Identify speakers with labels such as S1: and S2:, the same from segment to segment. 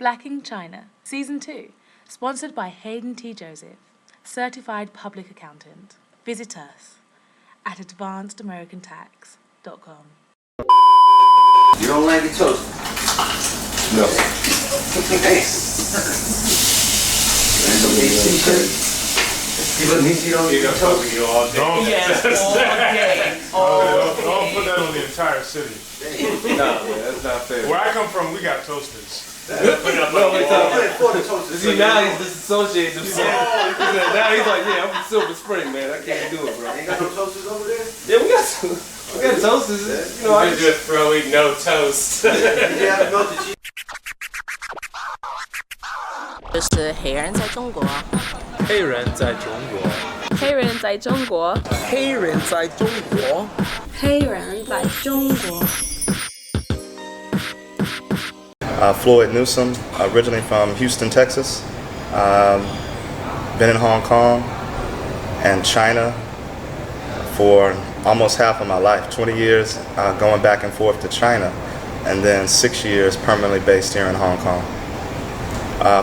S1: Black in China, Season 2, sponsored by Hayden T. Joseph, Certified Public Accountant. Visit us at advancedamericantax.com.
S2: You don't like it toast?
S3: No.
S2: People need you don't eat toast.
S3: You all day.
S4: Yes, all day.
S3: Don't put that on the entire city.
S2: Nah, man, that's not fair.
S3: Where I come from, we got toasters.
S2: No, wait, for the toasters. See, now he's disassociating himself. Now he's like, yeah, I'm from Silver Spring, man. I can't do it, bro. Ain't got no toasters over there? Yeah, we got toasters. You know, I just throwing no toast. Did you have melted cheese?
S5: 就是黑人在中国。
S6: 黑人在中国。
S5: 黑人在中国。
S6: 黑人在中国。
S5: 黑人在中国。
S7: Floyd Newsum, originally from Houston, Texas. Been in Hong Kong and China for almost half of my life, 20 years going back and forth to China, and then 6 years permanently based here in Hong Kong.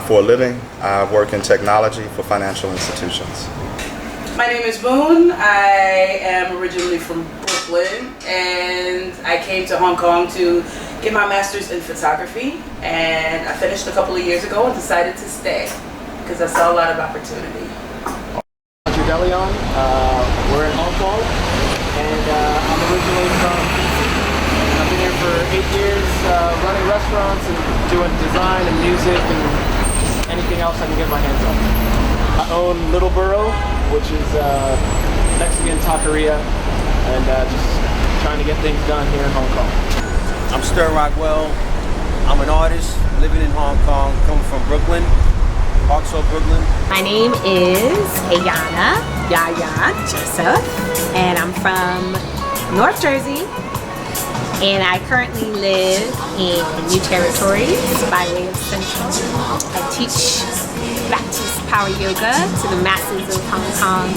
S7: For a living, I work in technology for financial institutions.
S8: My name is Moon. I am originally from Brooklyn, and I came to Hong Kong to get my master's in photography, and I finished a couple of years ago and decided to stay because I saw a lot of opportunity.
S9: We're in Hong Kong, and I'm originally from DC. I've been here for 8 years running restaurants and doing design and music and just anything else I can get my hands on. I own Little Borough, which is Mexican taqueria, and just trying to get things done here in Hong Kong.
S10: I'm Stern Rockwell. I'm an artist living in Hong Kong, coming from Brooklyn, Parksville, Brooklyn.
S11: My name is Yaya Joseph, and I'm from North Jersey, and I currently live in New Territories by way of Central. I teach Baptist Power Yoga to the masses of Hong Kong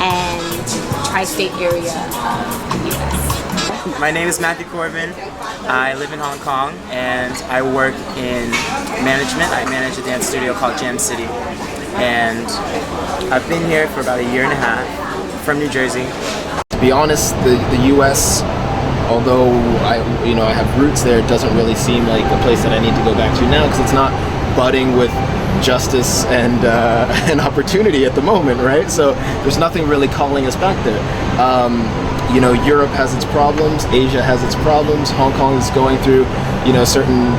S11: and tri-state area of the US.
S12: My name is Matthew Corbin. I live in Hong Kong and I work in management. I manage a dance studio called Jam City, and I've been here for about a year and a half from New Jersey.
S9: To be honest, the US, although I have roots there, it doesn't really seem like a place that I need to go back to now because it's not budding with justice and an opportunity at the moment, right? So there's nothing really calling us back there. Europe has its problems, Asia has its problems, Hong Kong is going through, certain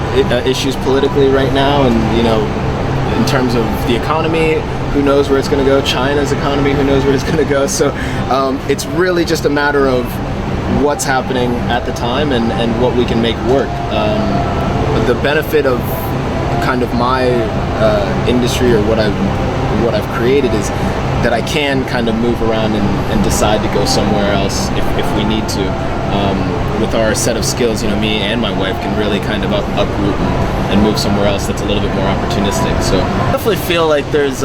S9: issues politically right now, and, in terms of the economy, who knows where it's going to go, China's economy, who knows where it's going to go, so it's really just a matter of what's happening at the time and what we can make work. The benefit of kind of my industry or what I've created is that I can kind of move around and decide to go somewhere else if we need to. With our set of skills, me and my wife can really kind of uproot and move somewhere else that's a little bit more opportunistic. So I definitely feel like there's,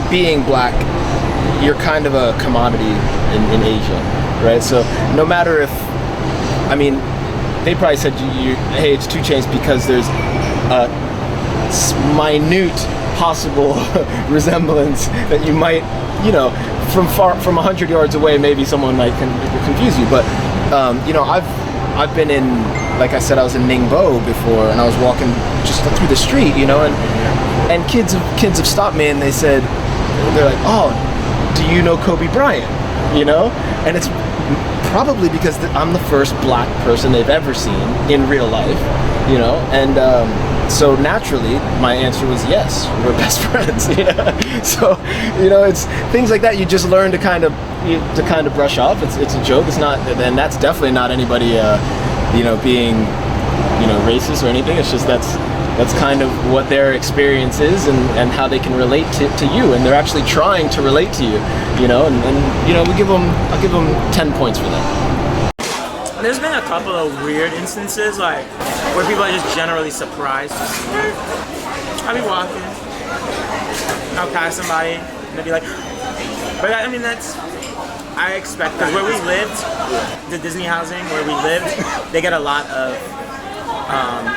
S9: being black, you're kind of a commodity in Asia, right? So no matter if, they probably said, hey, it's 2 Chainz because there's a minute possible resemblance that you might, from 100 yards away, maybe someone might confuse you. But, I've been in, like I said, I was in Ningbo before, and I was walking just through the street, and kids have stopped me and they said, they're like, oh, do you know Kobe Bryant? And it's probably because I'm the first black person they've ever seen in real life, and so naturally my answer was yes, we're best friends. So it's things like that you just learn to kind of brush off. It's a joke. It's not, and that's definitely not anybody being racist or anything. It's just that's kind of what their experience is and how they can relate to you, and they're actually trying to relate to you, and I'll give them 10 points for that.
S12: There's been a couple of weird instances, like where people are just generally surprised. I'll be walking, I'll pass somebody, and they'll be like, but I expect, because where we lived, the Disney housing where we lived, they get a lot of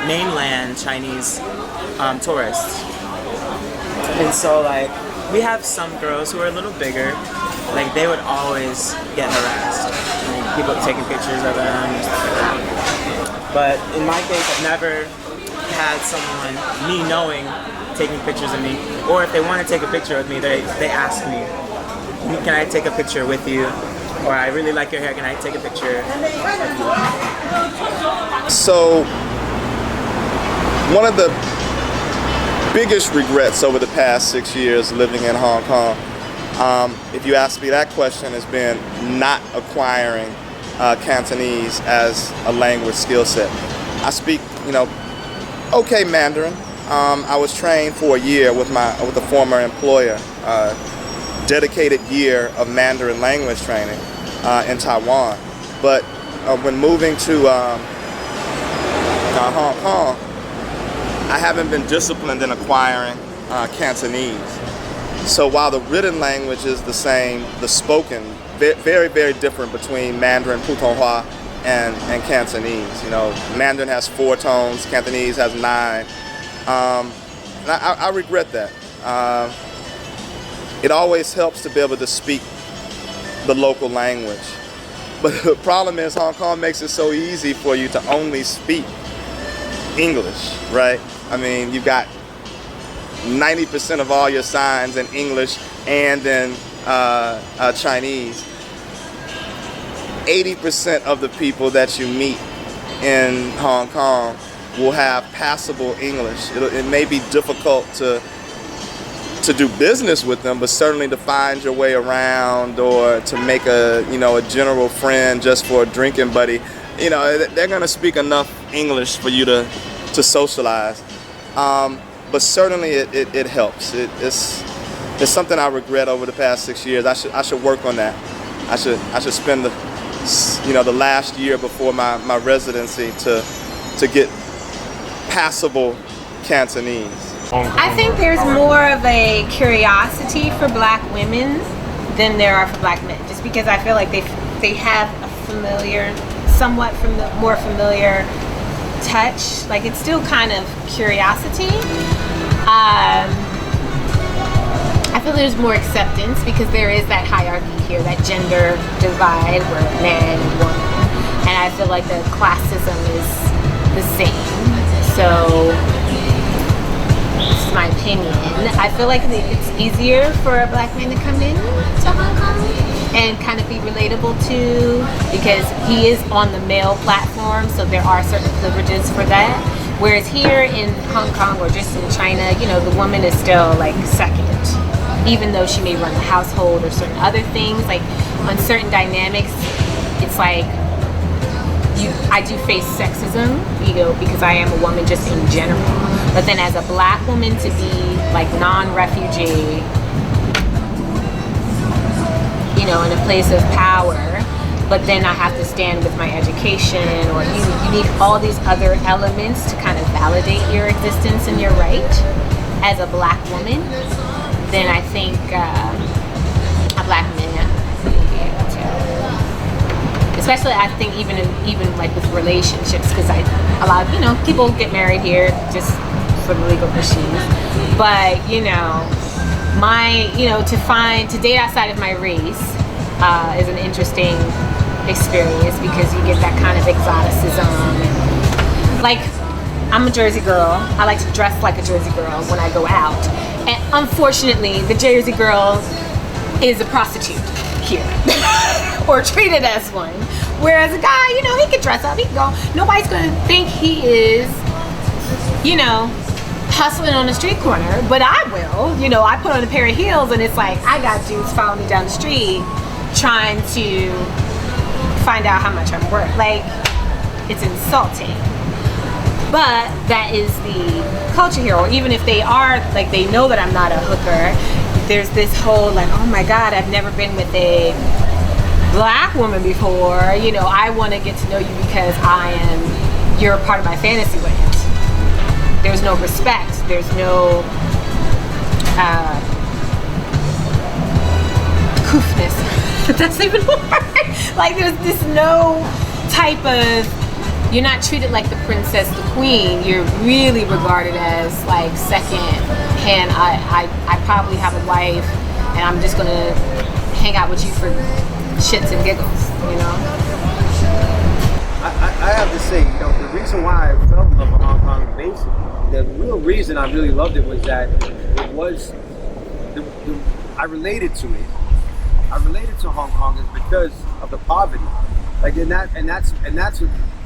S12: mainland Chinese tourists. And so like we have some girls who are a little bigger, like they would always get harassed. Like, people taking pictures of them and stuff like that. But in my case, I've never had someone, me knowing, taking pictures of me, or if they want to take a picture with me, they ask me, can I take a picture with you? Or I really like your hair, can I take a picture of you?
S7: So, one of the biggest regrets over the past 6 years living in Hong Kong, if you ask me that question, has been not acquiring Cantonese as a language skill set. I speak, okay Mandarin. I was trained for a year with a former employer, dedicated year of Mandarin language training in Taiwan. But when moving to Hong Kong, I haven't been disciplined in acquiring Cantonese. So while the written language is the same, the spoken, very, very different between Mandarin, Putonghua, and Cantonese. Mandarin has 4 tones, Cantonese has 9. I regret that. It always helps to be able to speak the local language. But the problem is Hong Kong makes it so easy for you to only speak English, right? I mean, you've got 90% of all your signs in English and in Chinese. 80% of the people that you meet in Hong Kong will have passable English. It may be difficult to do business with them, but certainly to find your way around or to make a general friend just for a drinking buddy. They're gonna speak enough English for you to socialize. But certainly it helps. It's something I regret over the past 6 years. I should work on that. I should spend the last year before my residency to get passable Cantonese.
S11: I think there's more of a curiosity for black women than there are for black men, just because I feel like they have a somewhat more familiar touch. Like, it's still kind of curiosity. I feel there's more acceptance because there is that hierarchy here, that gender divide where man and woman, and I feel like the classism is the same. So this is my opinion. I feel like it's easier for a black man to come in to Hong Kong and kind of be relatable to, because he is on the male platform, so there are certain privileges for that. Whereas here in Hong Kong or just in China, the woman is still like second, even though she may run the household or certain other things. Like on certain dynamics, it's like I do face sexism, because I am a woman just in general. But then as a black woman to be like non-refugee, in a place of power, but then I have to stand with my education, or you need all these other elements to kind of validate your existence and your right as a black woman, then I think a black man would be able to. Especially I think even like with relationships, because a lot of people get married here just for the legal issues, but to date outside of my race is an interesting experience, because you get that kind of exoticism. Like, I'm a Jersey girl. I like to dress like a Jersey girl when I go out, and unfortunately the Jersey girl is a prostitute here or treated as one, whereas a guy, he can dress up, he can go, nobody's gonna think he is hustling on the street corner, but I will. I put on a pair of heels and it's like I got dudes following me down the street trying to find out how much I'm worth. Like, it's insulting. But that is the culture here. Or even if they are, like, they know that I'm not a hooker, there's this whole like, oh my God, I've never been with a black woman before. I want to get to know you because you're a part of my fantasy land. There's no respect. There's no coofness. That's even more. Like, there's no type of you're not treated like the princess, the queen. You're really regarded as like second hand. I probably have a wife, and I'm just gonna hang out with you for shits and giggles, you know.
S10: I have to say, you know, the reason why I fell in love with Hong Kong, basically, the real reason I really loved it was that it was, I related to it. I related to Hong Kong is because of the poverty. Like,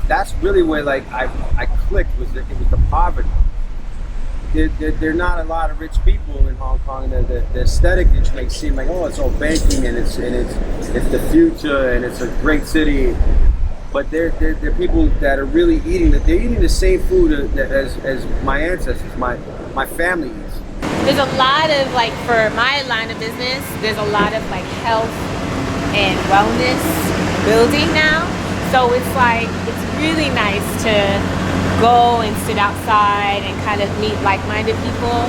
S10: that's really where like I clicked, was that it was the poverty. There are not a lot of rich people in Hong Kong. The aesthetic it may seem like, oh, it's all banking and it's the future and it's a great city. But they're people that are really eating the same food as my ancestors, my family eats.
S11: There's a lot of, like, for my line of business, there's a lot of like health and wellness building now. So it's like, it's really nice to go and sit outside and kind of meet like-minded people.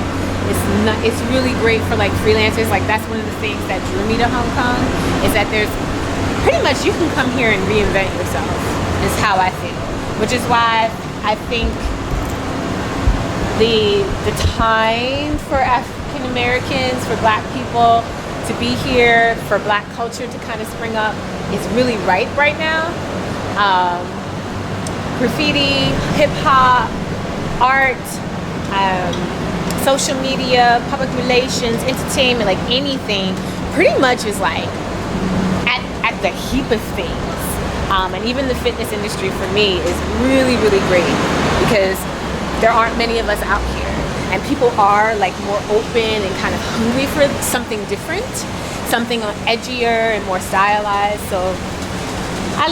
S11: It's really great for like freelancers. Like, that's one of the things that drew me to Hong Kong, is that there's pretty much, you can come here and reinvent yourself, is how I feel. Which is why I think the time for African Americans, for Black people to be here, for Black culture to kind of spring up, is really ripe right now. Graffiti, hip hop, art, social media, public relations, entertainment, like anything, pretty much is like at the heap of things. And even the fitness industry for me is really, really great, because there aren't many of us out here, and people are like more open and kind of hungry for something different, something edgier and more stylized. So I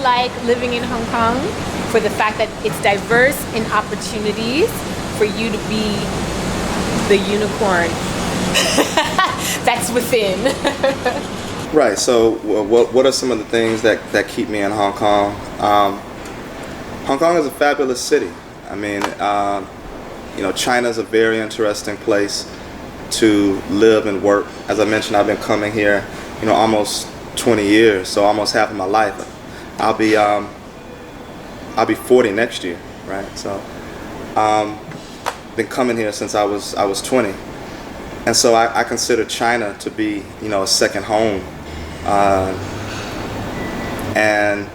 S11: like living in Hong Kong for the fact that it's diverse in opportunities for you to be the unicorn that's within.
S7: Right, so what are some of the things that keep me in Hong Kong? Hong Kong is a fabulous city. I mean, you know, China's a very interesting place to live and work. As I mentioned, I've been coming here, you know, almost 20 years, so almost half of my life. I'll be 40 next year, right? So, been coming here since I was 20, and so I consider China to be, you know, a second home. And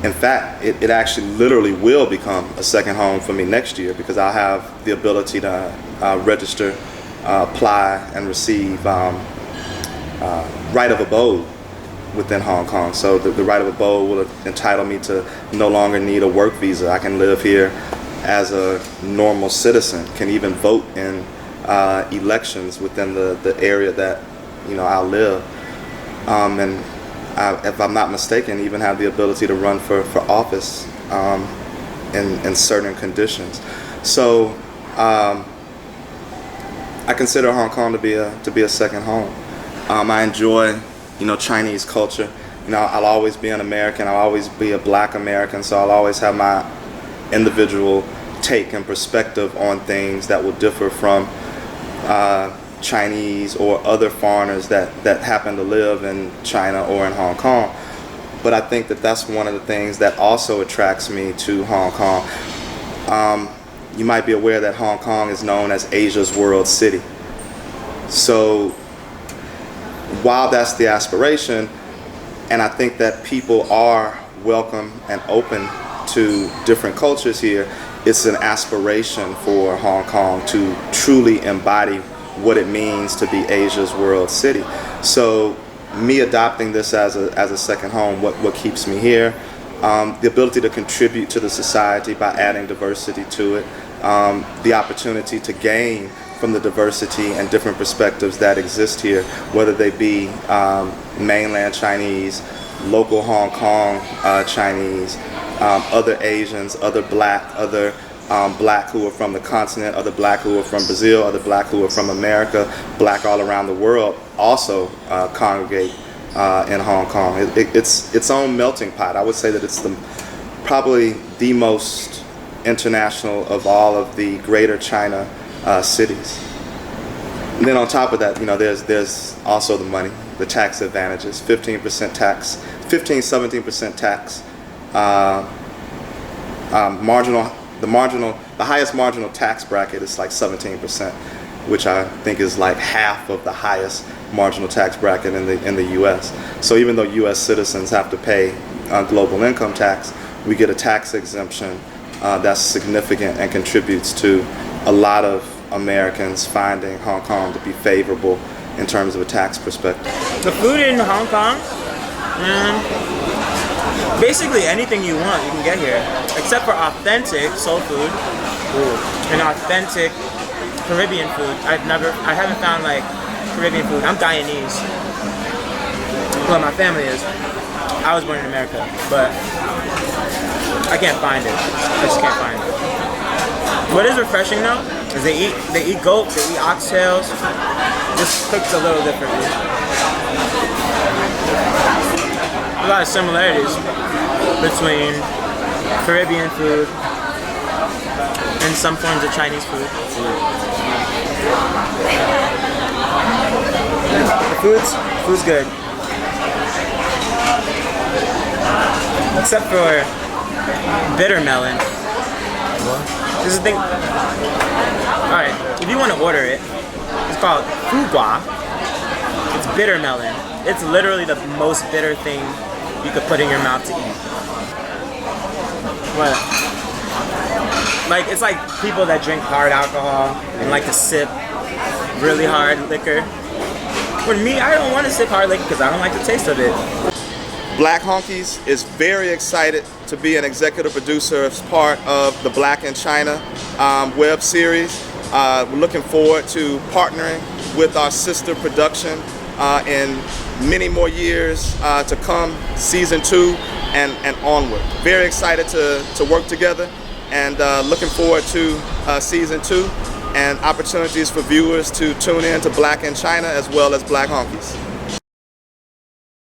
S7: in fact, it actually literally will become a second home for me next year, because I'll have the ability to register, apply, and receive right of abode within Hong Kong. So the right of abode will entitle me to no longer need a work visa. I can live here as a normal citizen, can even vote in elections within the area that, you know, I'll live. And if I'm not mistaken, even have the ability to run for office in certain conditions. So I consider Hong Kong to be a second home. I enjoy, you know, Chinese culture. You know, I'll always be an American. I'll always be a Black American. So I'll always have my individual take and perspective on things that will differ from Chinese or other foreigners that happen to live in China or in Hong Kong. But I think that that's one of the things that also attracts me to Hong Kong. You might be aware that Hong Kong is known as Asia's World City. So while that's the aspiration, and I think that people are welcome and open to different cultures here, it's an aspiration for Hong Kong to truly embody what it means to be Asia's world city. So me adopting this as a second home, what keeps me here, the ability to contribute to the society by adding diversity to it, the opportunity to gain from the diversity and different perspectives that exist here, whether they be mainland Chinese, local Hong Kong Chinese, other Asians, other Black, other Black who are from the continent, other Black who are from Brazil, other Black who are from America, Black all around the world also congregate in Hong Kong. It's its own melting pot. I would say that it's probably the most international of all of the greater China cities. And then on top of that, you know, there's also the money, the tax advantages, 15% tax, 17% tax the highest marginal tax bracket is like 17%, which I think is like half of the highest marginal tax bracket in the U.S. So even though U.S. citizens have to pay global income tax, we get a tax exemption that's significant and contributes to a lot of Americans finding Hong Kong to be favorable in terms of a tax perspective.
S12: The food in Hong Kong, basically anything you want, you can get here, except for authentic soul food and authentic Caribbean food. I haven't found like Caribbean food. I'm Guyanese. Well, my family is. I was born in America, but I can't find it. I just can't find it. What is refreshing though is they eat goat, they eat oxtails, just cooked a little differently. A lot of similarities between Caribbean food and some forms of Chinese food. The food's good. Except for bitter melon. This is the thing. Alright, if you want to order it, it's called fugua. It's bitter melon. It's literally the most bitter thing you could put in your mouth to eat. What? Like, it's like people that drink hard alcohol and like to sip really hard liquor. For me, I don't want to sip hard liquor because I don't like the taste of it.
S7: Blackhongkies is very excited to be an executive producer as part of the Black in China web series. We're looking forward to partnering with our sister production in many more years to come, season 2 and onward. Very excited to work together and looking forward to season 2 and opportunities for viewers to tune in to Black in China as well as Blackhongkies.